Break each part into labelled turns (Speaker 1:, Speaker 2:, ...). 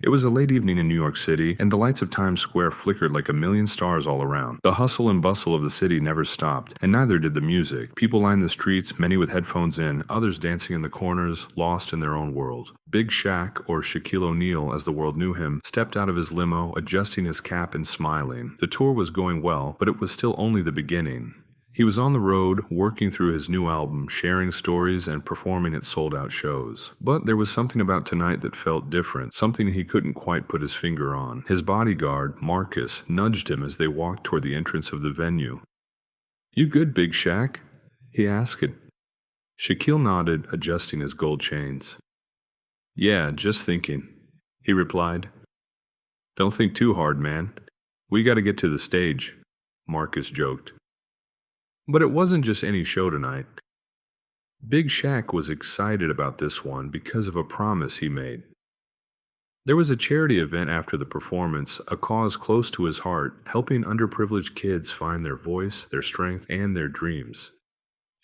Speaker 1: It was a late evening in New York City, and the lights of Times Square flickered like a million stars all around. The hustle and bustle of the city never stopped, and neither did the music. People lined the streets, many with headphones in, others dancing in the corners, lost in their own world. Big Shaq, or Shaquille O'Neal as the world knew him, stepped out of his limo, adjusting his cap and smiling. The tour was going well, but it was still only the beginning. He was on the road, working through his new album, sharing stories and performing at sold-out shows. But there was something about tonight that felt different, something he couldn't quite put his finger on. His bodyguard, Marcus, nudged him as they walked toward the entrance of the venue. "You good, Big Shaq?" he asked. Shaquille nodded, adjusting his gold chains. "Yeah, just thinking," he replied. "Don't think too hard, man. We gotta get to the stage," Marcus joked. But it wasn't just any show tonight. Big Shaq was excited about this one because of a promise he made. There was a charity event after the performance, a cause close to his heart, helping underprivileged kids find their voice, their strength, and their dreams.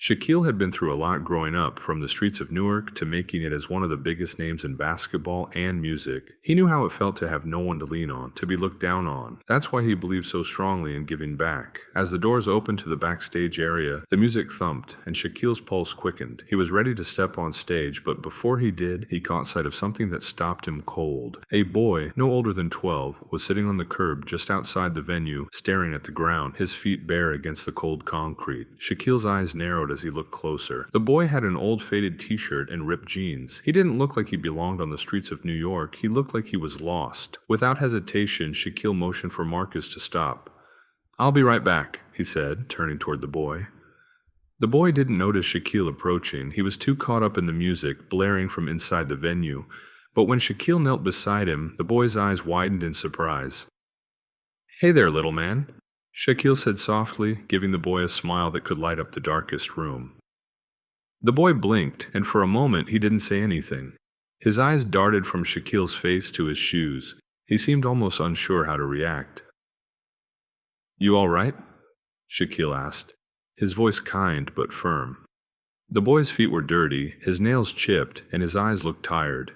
Speaker 1: Shaquille had been through a lot growing up, from the streets of Newark to making it as one of the biggest names in basketball and music. He knew how it felt to have no one to lean on, to be looked down on. That's why he believed so strongly in giving back. As the doors opened to the backstage area, the music thumped, and Shaquille's pulse quickened. He was ready to step on stage, but before he did, he caught sight of something that stopped him cold. A boy, no older than 12, was sitting on the curb just outside the venue, staring at the ground, his feet bare against the cold concrete. Shaquille's eyes narrowed as he looked closer. The boy had an old faded t-shirt and ripped jeans. He didn't look like he belonged on the streets of New York. He looked like he was lost. Without hesitation, Shaquille motioned for Marcus to stop. "I'll be right back," he said, turning toward the boy. The boy didn't notice Shaquille approaching. He was too caught up in the music, blaring from inside the venue. But when Shaquille knelt beside him, the boy's eyes widened in surprise. "Hey there, little man," Shaquille said softly, giving the boy a smile that could light up the darkest room. The boy blinked, and for a moment he didn't say anything. His eyes darted from Shaquille's face to his shoes. He seemed almost unsure how to react. "You all right?" Shaquille asked, his voice kind but firm. The boy's feet were dirty, his nails chipped, and his eyes looked tired.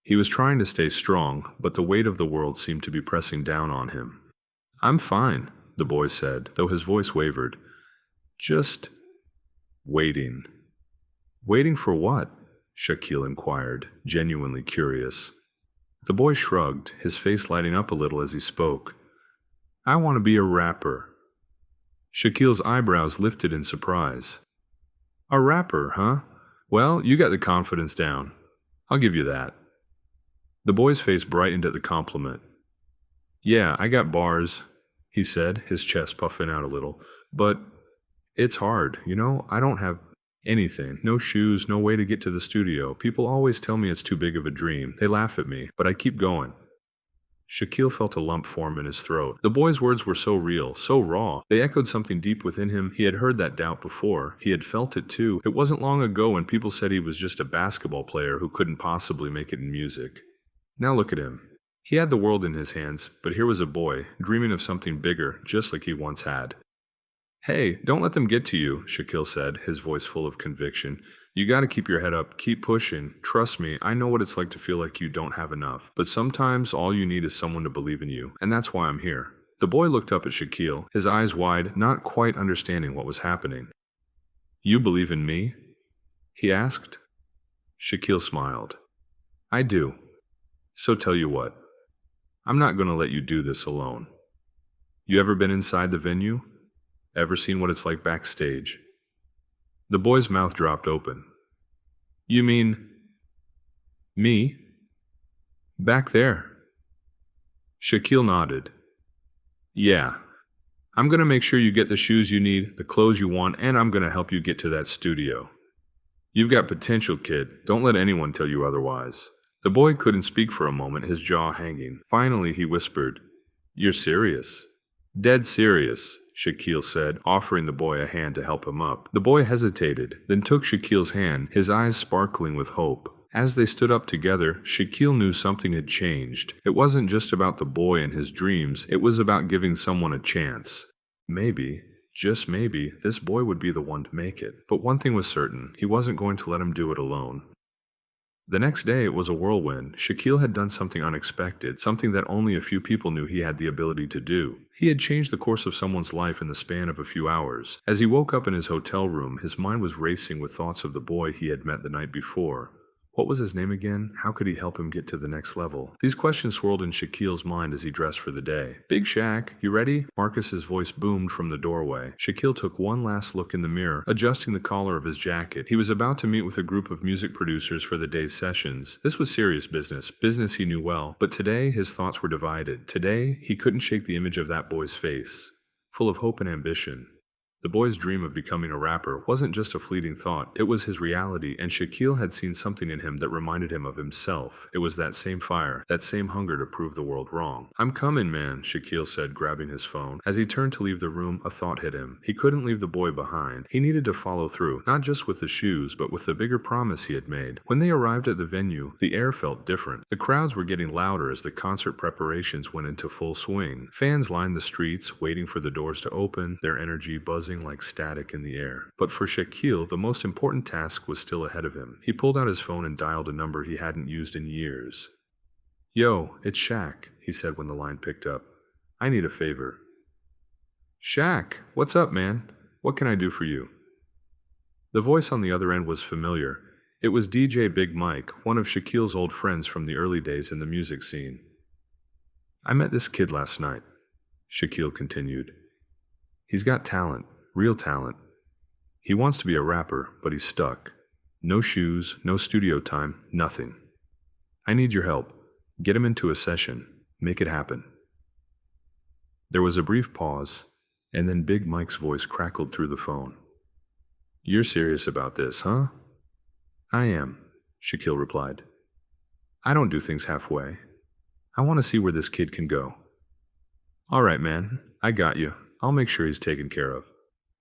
Speaker 1: He was trying to stay strong, but the weight of the world seemed to be pressing down on him. "I'm fine," the boy said, though his voice wavered. "Just waiting." "Waiting for what?" Shaquille inquired, genuinely curious. The boy shrugged, his face lighting up a little as he spoke. "I want to be a rapper." Shaquille's eyebrows lifted in surprise. "A rapper, huh? Well, you got the confidence down. I'll give you that." The boy's face brightened at the compliment. "Yeah, I got bars," he said, his chest puffing out a little. "But it's hard, I don't have anything. No shoes, no way to get to the studio. People always tell me it's too big of a dream. They laugh at me, but I keep going." Shaquille felt a lump form in his throat. The boy's words were so real, so raw. They echoed something deep within him. He had heard that doubt before. He had felt it too. It wasn't long ago when people said he was just a basketball player who couldn't possibly make it in music. Now look at him. He had the world in his hands, but here was a boy, dreaming of something bigger, just like he once had. "Hey, don't let them get to you," Shaquille said, his voice full of conviction. "You gotta keep your head up, keep pushing. Trust me, I know what it's like to feel like you don't have enough. But sometimes all you need is someone to believe in you, and that's why I'm here." The boy looked up at Shaquille, his eyes wide, not quite understanding what was happening. "You believe in me?" he asked. Shaquille smiled. "I do. So tell you what. I'm not going to let you do this alone. You ever been inside the venue? Ever seen what it's like backstage?" The boy's mouth dropped open. "You mean me? Back there?" Shaquille nodded. "Yeah. I'm going to make sure you get the shoes you need, the clothes you want, and I'm going to help you get to that studio. You've got potential, kid. Don't let anyone tell you otherwise." The boy couldn't speak for a moment, his jaw hanging. Finally, he whispered, "You're serious?" "Dead serious," Shaquille said, offering the boy a hand to help him up. The boy hesitated, then took Shaquille's hand, his eyes sparkling with hope. As they stood up together, Shaquille knew something had changed. It wasn't just about the boy and his dreams, it was about giving someone a chance. Maybe, just maybe, this boy would be the one to make it. But one thing was certain, he wasn't going to let him do it alone. The next day it was a whirlwind. Shaquille had done something unexpected, something that only a few people knew he had the ability to do. He had changed the course of someone's life in the span of a few hours. As he woke up in his hotel room, his mind was racing with thoughts of the boy he had met the night before. What was his name again? How could he help him get to the next level? These questions swirled in Shaquille's mind as he dressed for the day. Big Shaq, you ready? Marcus's voice boomed from the doorway. Shaquille took one last look in the mirror, adjusting the collar of his jacket. He was about to meet with a group of music producers for the day's sessions. This was serious business he knew well, but today his thoughts were divided. Today, he couldn't shake the image of that boy's face, full of hope and ambition. The boy's dream of becoming a rapper wasn't just a fleeting thought, it was his reality, and Shaquille had seen something in him that reminded him of himself. It was that same fire, that same hunger to prove the world wrong. "I'm coming, man," Shaquille said, grabbing his phone. As he turned to leave the room, a thought hit him. He couldn't leave the boy behind. He needed to follow through, not just with the shoes, but with the bigger promise he had made. When they arrived at the venue, the air felt different. The crowds were getting louder as the concert preparations went into full swing. Fans lined the streets, waiting for the doors to open, their energy buzzing like static in the air. But for Shaquille, the most important task was still ahead of him. He pulled out his phone and dialed a number he hadn't used in years. "Yo, it's Shaq," he said when the line picked up. "I need a favor." "Shaq, what's up, man? What can I do for you?" The voice on the other end was familiar. It was DJ Big Mike, one of Shaquille's old friends from the early days in the music scene. "I met this kid last night," Shaquille continued. "He's got talent. Real talent. He wants to be a rapper, but he's stuck. No shoes, no studio time, nothing. I need your help. Get him into a session. Make it happen." There was a brief pause, and then Big Mike's voice crackled through the phone. "You're serious about this, huh?" "I am," Shaquille replied. "I don't do things halfway. I want to see where this kid can go." "All right, man. I got you. I'll make sure he's taken care of."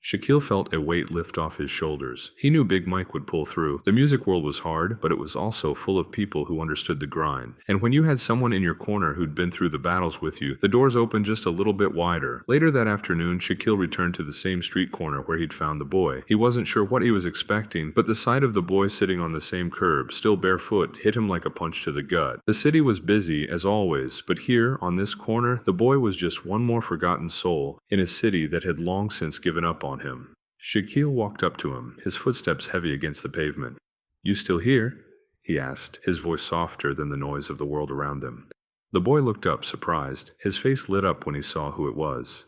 Speaker 1: Shaquille felt a weight lift off his shoulders. He knew Big Mike would pull through. The music world was hard, but it was also full of people who understood the grind. And when you had someone in your corner who'd been through the battles with you, the doors opened just a little bit wider. Later that afternoon, Shaquille returned to the same street corner where he'd found the boy. He wasn't sure what he was expecting, but the sight of the boy sitting on the same curb, still barefoot, hit him like a punch to the gut. The city was busy, as always, but here, on this corner, the boy was just one more forgotten soul in a city that had long since given up on him. Shaquille walked up to him, his footsteps heavy against the pavement. "You still here?" he asked, his voice softer than the noise of the world around them. The boy looked up, surprised. His face lit up when he saw who it was.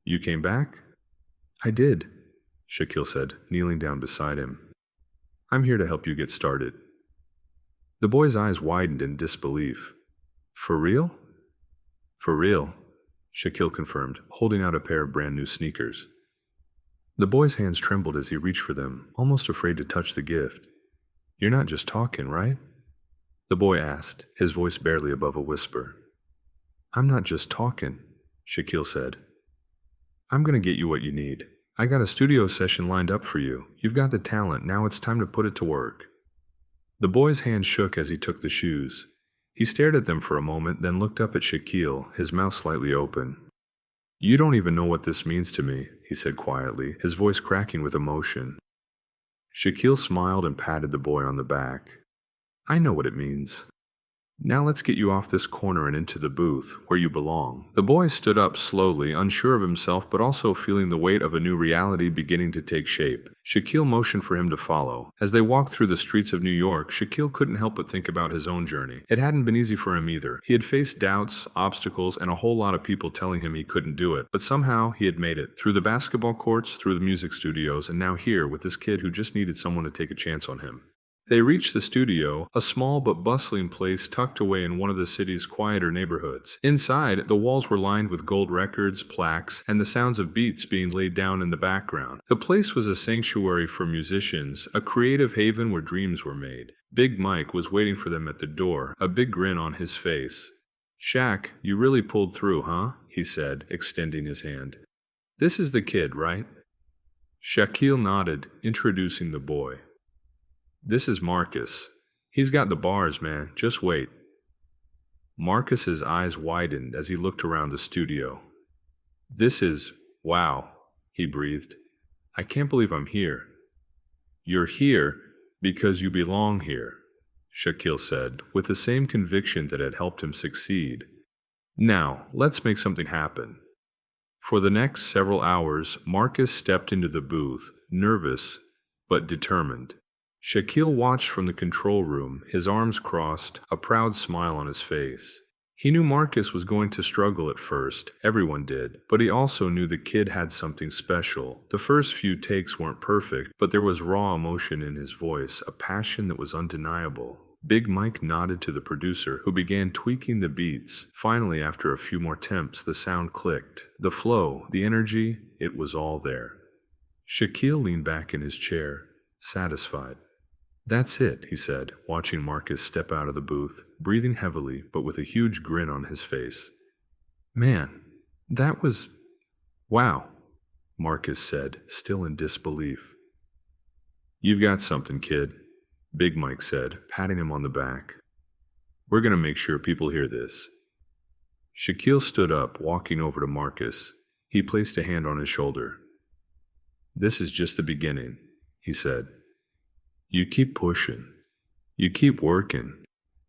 Speaker 1: "You came back?" "I did," Shaquille said, kneeling down beside him. "I'm here to help you get started." The boy's eyes widened in disbelief. "For real?" "For real," Shaquille confirmed, holding out a pair of brand new sneakers. The boy's hands trembled as he reached for them, almost afraid to touch the gift. "You're not just talking, right?" the boy asked, his voice barely above a whisper. "I'm not just talking," Shaquille said. "I'm going to get you what you need. I got a studio session lined up for you. You've got the talent, now it's time to put it to work." The boy's hand shook as he took the shoes. He stared at them for a moment, then looked up at Shaquille, his mouth slightly open. "You don't even know what this means to me," he said quietly, his voice cracking with emotion. Shaquille smiled and patted the boy on the back. "I know what it means. Now let's get you off this corner and into the booth, where you belong." The boy stood up slowly, unsure of himself but also feeling the weight of a new reality beginning to take shape. Shaquille motioned for him to follow. As they walked through the streets of New York, Shaquille couldn't help but think about his own journey. It hadn't been easy for him either. He had faced doubts, obstacles, and a whole lot of people telling him he couldn't do it. But somehow he had made it. Through the basketball courts, through the music studios, and now here with this kid who just needed someone to take a chance on him. They reached the studio, a small but bustling place tucked away in one of the city's quieter neighborhoods. Inside, the walls were lined with gold records, plaques, and the sounds of beats being laid down in the background. The place was a sanctuary for musicians, a creative haven where dreams were made. Big Mike was waiting for them at the door, a big grin on his face. "Shaq, you really pulled through, huh?" he said, extending his hand. "This is the kid, right?" Shaquille nodded, introducing the boy. "This is Marcus. He's got the bars, man. Just wait." Marcus's eyes widened as he looked around the studio. Wow, he breathed. "I can't believe I'm here." "You're here because you belong here," Shaquille said, with the same conviction that had helped him succeed. Now, let's make something happen. For the next several hours, Marcus stepped into the booth, nervous but determined. Shaquille watched from the control room, his arms crossed, a proud smile on his face. He knew Marcus was going to struggle at first, everyone did, but he also knew the kid had something special. The first few takes weren't perfect, but there was raw emotion in his voice, a passion that was undeniable. Big Mike nodded to the producer, who began tweaking the beats. Finally, after a few more attempts, the sound clicked. The flow, the energy, it was all there. Shaquille leaned back in his chair, satisfied. "That's it," he said, watching Marcus step out of the booth, breathing heavily but with a huge grin on his face. "Man, that was... wow," Marcus said, still in disbelief. "You've got something, kid," Big Mike said, patting him on the back. "We're going to make sure people hear this." Shaquille stood up, walking over to Marcus. He placed a hand on his shoulder. "This is just the beginning," he said. "You keep pushing, you keep working,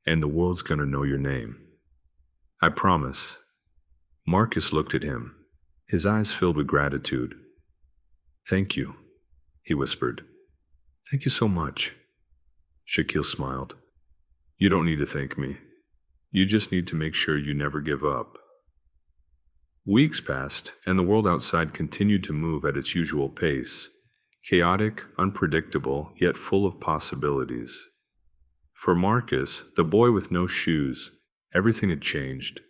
Speaker 1: and the world's gonna know your name. I promise." Marcus looked at him, his eyes filled with gratitude. "Thank you," he whispered. "Thank you so much." Shaquille smiled. "You don't need to thank me. You just need to make sure you never give up." Weeks passed, and the world outside continued to move at its usual pace. Chaotic, unpredictable, yet full of possibilities. For Marcus, the boy with no shoes, everything had changed.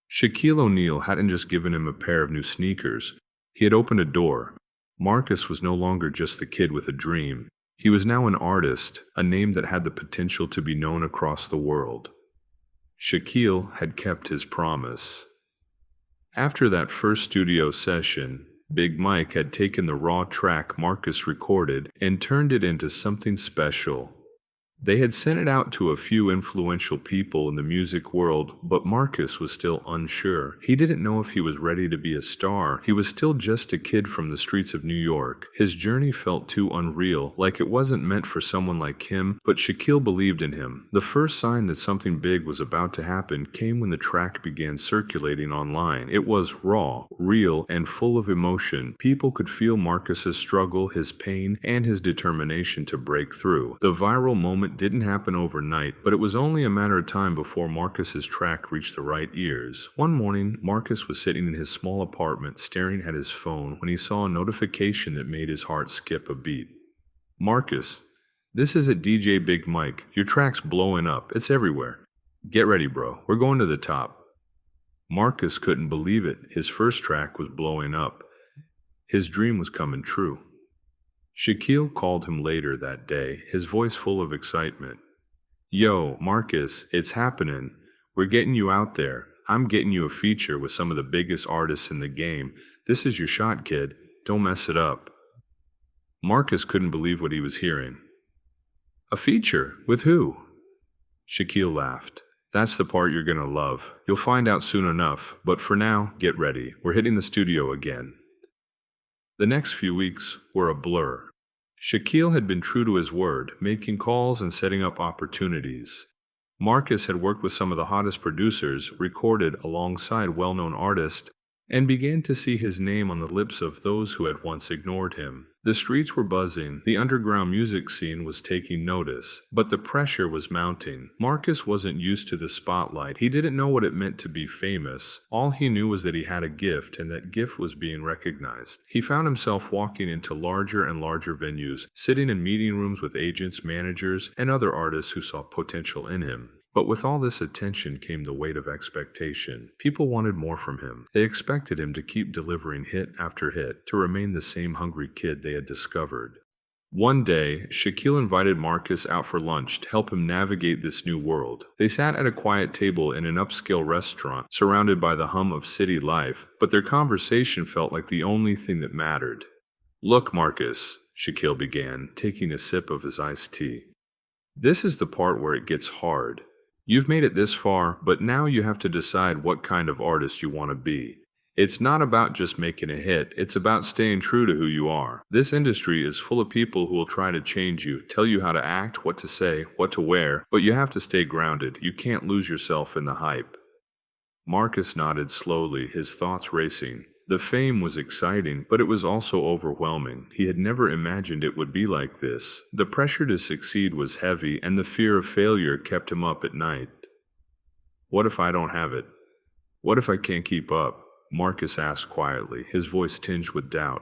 Speaker 1: Shaquille O'Neal hadn't just given him a pair of new sneakers. He had opened a door. Marcus was no longer just the kid with a dream. He was now an artist, a name that had the potential to be known across the world. Shaquille had kept his promise. After that first studio session, Big Mike had taken the raw track Marcus recorded and turned it into something special. They had sent it out to a few influential people in the music world, but Marcus was still unsure. He didn't know if he was ready to be a star. He was still just a kid from the streets of New York. His journey felt too unreal, like it wasn't meant for someone like him, but Shaquille believed in him. The first sign that something big was about to happen came when the track began circulating online. It was raw, real, and full of emotion. People could feel Marcus's struggle, his pain, and his determination to break through. The viral moment didn't happen overnight, but it was only a matter of time before Marcus's track reached the right ears. One morning, Marcus was sitting in his small apartment staring at his phone when he saw a notification that made his heart skip a beat. "Marcus, this is at DJ Big Mike. Your track's blowing up. It's everywhere. Get ready, bro. We're going to the top." Marcus couldn't believe it. His first track was blowing up. His dream was coming true. Shaquille called him later that day, his voice full of excitement. "Yo, Marcus, it's happening. We're getting you out there. I'm getting you a feature with some of the biggest artists in the game. This is your shot, kid. Don't mess it up." Marcus couldn't believe what he was hearing. "A feature? With who?" Shaquille laughed. "That's the part you're gonna love. You'll find out soon enough, but for now, get ready. We're hitting the studio again." The next few weeks were a blur. Shaquille had been true to his word, making calls and setting up opportunities. Marcus had worked with some of the hottest producers, recorded alongside well-known artists, and began to see his name on the lips of those who had once ignored him. The streets were buzzing, the underground music scene was taking notice, but the pressure was mounting. Marcus wasn't used to the spotlight. He didn't know what it meant to be famous. All he knew was that he had a gift, and that gift was being recognized. He found himself walking into larger and larger venues, sitting in meeting rooms with agents, managers, and other artists who saw potential in him. But with all this attention came the weight of expectation. People wanted more from him. They expected him to keep delivering hit after hit, to remain the same hungry kid they had discovered. One day, Shaquille invited Marcus out for lunch to help him navigate this new world. They sat at a quiet table in an upscale restaurant, surrounded by the hum of city life, but their conversation felt like the only thing that mattered. "Look, Marcus," Shaquille began, taking a sip of his iced tea. "This is the part where it gets hard. You've made it this far, but now you have to decide what kind of artist you want to be. It's not about just making a hit, it's about staying true to who you are. This industry is full of people who will try to change you, tell you how to act, what to say, what to wear, but you have to stay grounded. You can't lose yourself in the hype. Marcus nodded slowly, his thoughts racing. The fame was exciting, but it was also overwhelming. He had never imagined it would be like this. The pressure to succeed was heavy, and the fear of failure kept him up at night. What if I don't have it? What if I can't keep up? Marcus asked quietly, his voice tinged with doubt.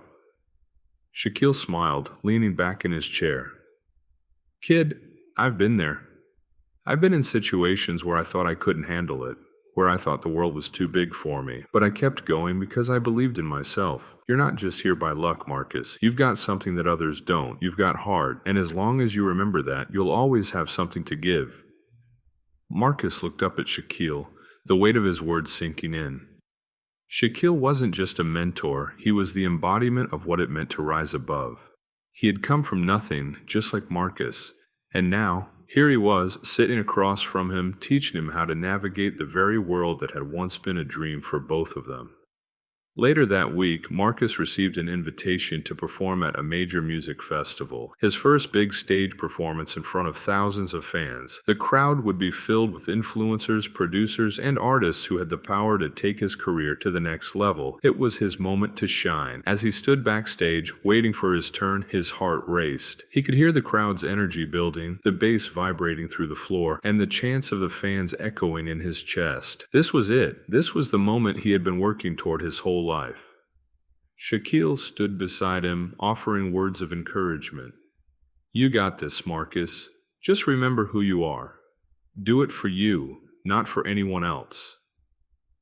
Speaker 1: Shaquille smiled, leaning back in his chair. Kid, I've been there. I've been in situations where I thought I couldn't handle it, where I thought the world was too big for me, but I kept going because I believed in myself. You're not just here by luck, Marcus. You've got something that others don't. You've got heart, and as long as you remember that, you'll always have something to give. Marcus looked up at Shaquille, the weight of his words sinking in. Shaquille wasn't just a mentor, he was the embodiment of what it meant to rise above. He had come from nothing, just like Marcus, and now, here he was, sitting across from him, teaching him how to navigate the very world that had once been a dream for both of them. Later that week, Marcus received an invitation to perform at a major music festival, his first big stage performance in front of thousands of fans. The crowd would be filled with influencers, producers, and artists who had the power to take his career to the next level. It was his moment to shine. As he stood backstage, waiting for his turn, his heart raced. He could hear the crowd's energy building, the bass vibrating through the floor, and the chants of the fans echoing in his chest. This was it. This was the moment he had been working toward his whole life. Shaquille stood beside him, offering words of encouragement. You got this, Marcus. Just remember who you are. Do it for you, not for anyone else.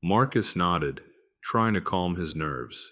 Speaker 1: Marcus nodded, trying to calm his nerves.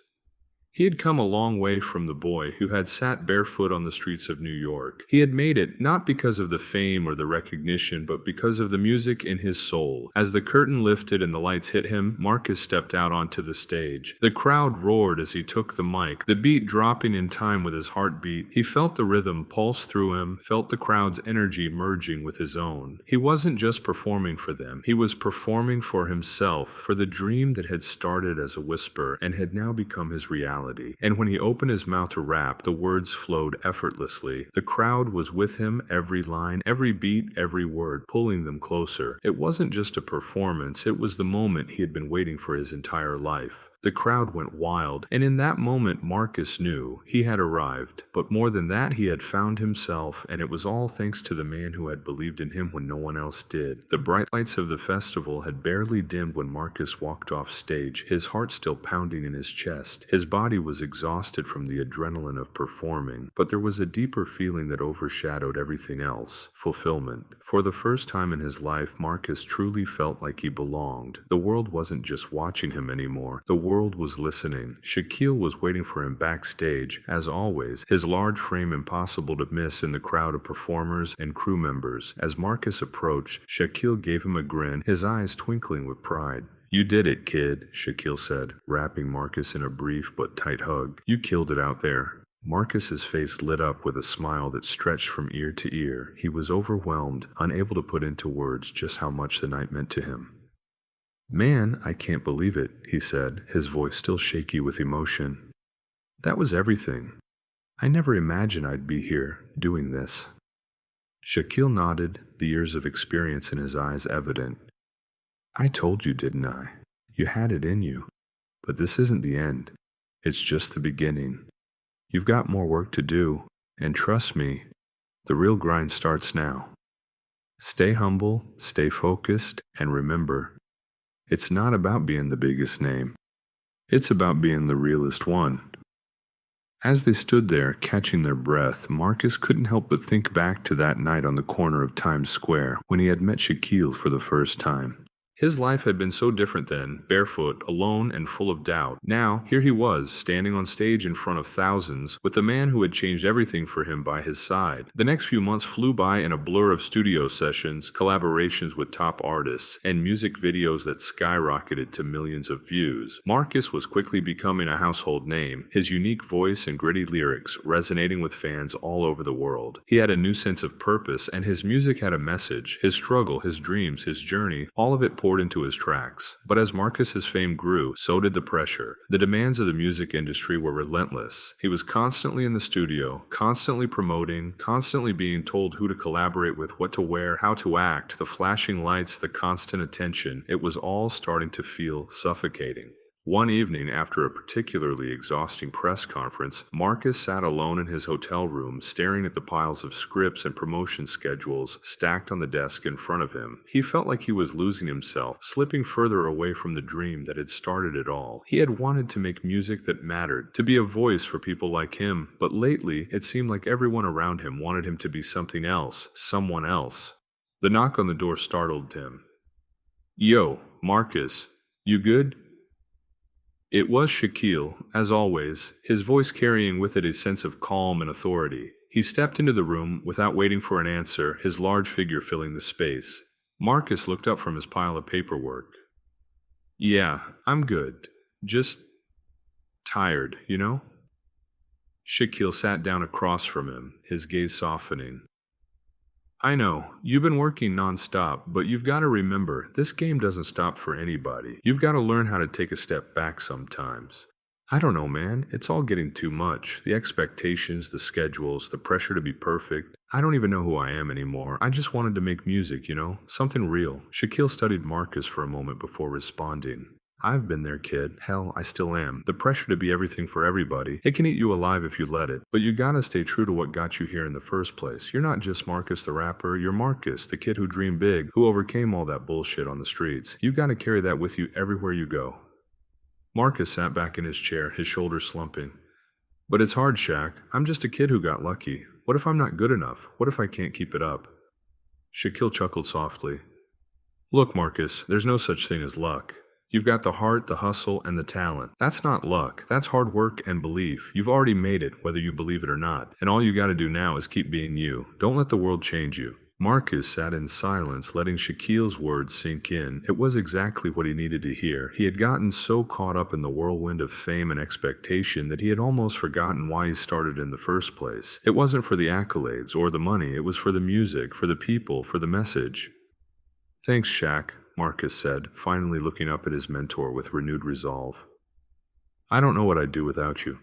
Speaker 1: He had come a long way from the boy who had sat barefoot on the streets of New York. He had made it not because of the fame or the recognition, but because of the music in his soul. As the curtain lifted and the lights hit him, Marcus stepped out onto the stage. The crowd roared as he took the mic, the beat dropping in time with his heartbeat. He felt the rhythm pulse through him, felt the crowd's energy merging with his own. He wasn't just performing for them, he was performing for himself, for the dream that had started as a whisper and had now become his reality. And when he opened his mouth to rap, the words flowed effortlessly. The crowd was with him, every line, every beat, every word, pulling them closer. It wasn't just a performance, it was the moment he had been waiting for his entire life. The crowd went wild, and in that moment Marcus knew he had arrived. But more than that, he had found himself, and it was all thanks to the man who had believed in him when no one else did. The bright lights of the festival had barely dimmed when Marcus walked off stage, his heart still pounding in his chest. His body was exhausted from the adrenaline of performing, but there was a deeper feeling that overshadowed everything else: fulfillment. For the first time in his life, Marcus truly felt like he belonged. The world wasn't just watching him anymore. The world was listening. Shaquille was waiting for him backstage, as always, his large frame impossible to miss in the crowd of performers and crew members. As Marcus approached, Shaquille gave him a grin, his eyes twinkling with pride. You did it, kid, Shaquille said, wrapping Marcus in a brief but tight hug. You killed it out there. Marcus's face lit up with a smile that stretched from ear to ear. He was overwhelmed, unable to put into words just how much the night meant to him. Man, I can't believe it, he said, his voice still shaky with emotion. That was everything. I never imagined I'd be here, doing this. Shaquille nodded, the years of experience in his eyes evident. I told you, didn't I? You had it in you. But this isn't the end. It's just the beginning. You've got more work to do, and trust me, the real grind starts now. Stay humble, stay focused, and remember, it's not about being the biggest name. It's about being the realest one. As they stood there, catching their breath, Marcus couldn't help but think back to that night on the corner of Times Square when he had met Shaquille for the first time. His life had been so different then, barefoot, alone, and full of doubt. Now, here he was, standing on stage in front of thousands, with the man who had changed everything for him by his side. The next few months flew by in a blur of studio sessions, collaborations with top artists, and music videos that skyrocketed to millions of views. Marcus was quickly becoming a household name, his unique voice and gritty lyrics resonating with fans all over the world. He had a new sense of purpose, and his music had a message. His struggle, his dreams, his journey, all of it poured poured into his tracks. But as Marcus's fame grew, so did the pressure. The demands of the music industry were relentless. He was constantly in the studio, constantly promoting, constantly being told who to collaborate with, what to wear, how to act, the flashing lights, the constant attention. It was all starting to feel suffocating. One evening, after a particularly exhausting press conference, Marcus sat alone in his hotel room, staring at the piles of scripts and promotion schedules stacked on the desk in front of him. He felt like he was losing himself, slipping further away from the dream that had started it all. He had wanted to make music that mattered, to be a voice for people like him, but lately it seemed like everyone around him wanted him to be something else, someone else. The knock on the door startled him. "Yo, Marcus, you good?" It was Shaquille, as always, his voice carrying with it a sense of calm and authority. He stepped into the room without waiting for an answer, his large figure filling the space. Marcus looked up from his pile of paperwork. "Yeah, I'm good. Just tired, you know?" Shaquille sat down across from him, his gaze softening. "I know, you've been working non-stop, but you've got to remember, this game doesn't stop for anybody. You've got to learn how to take a step back sometimes." "I don't know, man. It's all getting too much. The expectations, the schedules, the pressure to be perfect. I don't even know who I am anymore. I just wanted to make music, you know? Something real." Shaquille studied Marcus for a moment before responding. "I've been there, kid. Hell, I still am. The pressure to be everything for everybody, it can eat you alive if you let it. But you gotta stay true to what got you here in the first place. You're not just Marcus the rapper, you're Marcus, the kid who dreamed big, who overcame all that bullshit on the streets. You gotta carry that with you everywhere you go." Marcus sat back in his chair, his shoulders slumping. "But it's hard, Shaq. I'm just a kid who got lucky. What if I'm not good enough? What if I can't keep it up?" Shaquille chuckled softly. "Look, Marcus, there's no such thing as luck. You've got the heart, the hustle, and the talent. That's not luck. That's hard work and belief. You've already made it, whether you believe it or not. And all you gotta do now is keep being you. Don't let the world change you." Marcus sat in silence, letting Shaquille's words sink in. It was exactly what he needed to hear. He had gotten so caught up in the whirlwind of fame and expectation that he had almost forgotten why he started in the first place. It wasn't for the accolades or the money. It was for the music, for the people, for the message. "Thanks, Shaq," Marcus said, finally looking up at his mentor with renewed resolve. "I don't know what I'd do without you."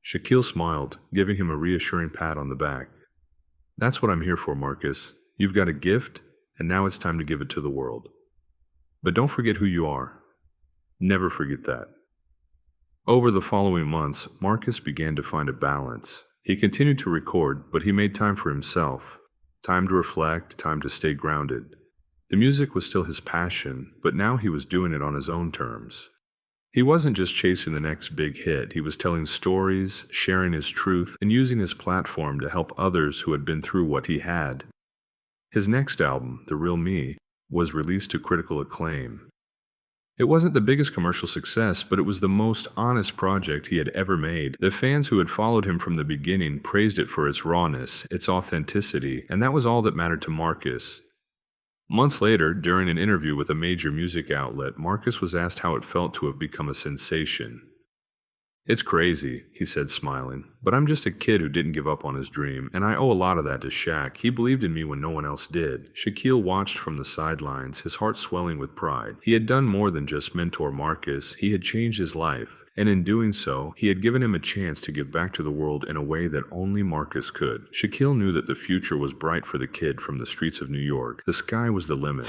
Speaker 1: Shaquille smiled, giving him a reassuring pat on the back. "That's what I'm here for, Marcus. You've got a gift, and now it's time to give it to the world. But don't forget who you are. Never forget that." Over the following months, Marcus began to find a balance. He continued to record, but he made time for himself. Time to reflect, time to stay grounded. The music was still his passion, but now he was doing it on his own terms. He wasn't just chasing the next big hit, he was telling stories, sharing his truth, and using his platform to help others who had been through what he had. His next album, The Real Me, was released to critical acclaim. It wasn't the biggest commercial success, but it was the most honest project he had ever made. The fans who had followed him from the beginning praised it for its rawness, its authenticity, and that was all that mattered to Marcus. Months later, during an interview with a major music outlet, Marcus was asked how it felt to have become a sensation. "It's crazy," he said, smiling, "but I'm just a kid who didn't give up on his dream, and I owe a lot of that to Shaq. He believed in me when no one else did." Shaquille watched from the sidelines, his heart swelling with pride. He had done more than just mentor Marcus, he had changed his life. And in doing so, he had given him a chance to give back to the world in a way that only Marcus could. Shaquille knew that the future was bright for the kid from the streets of New York. The sky was the limit.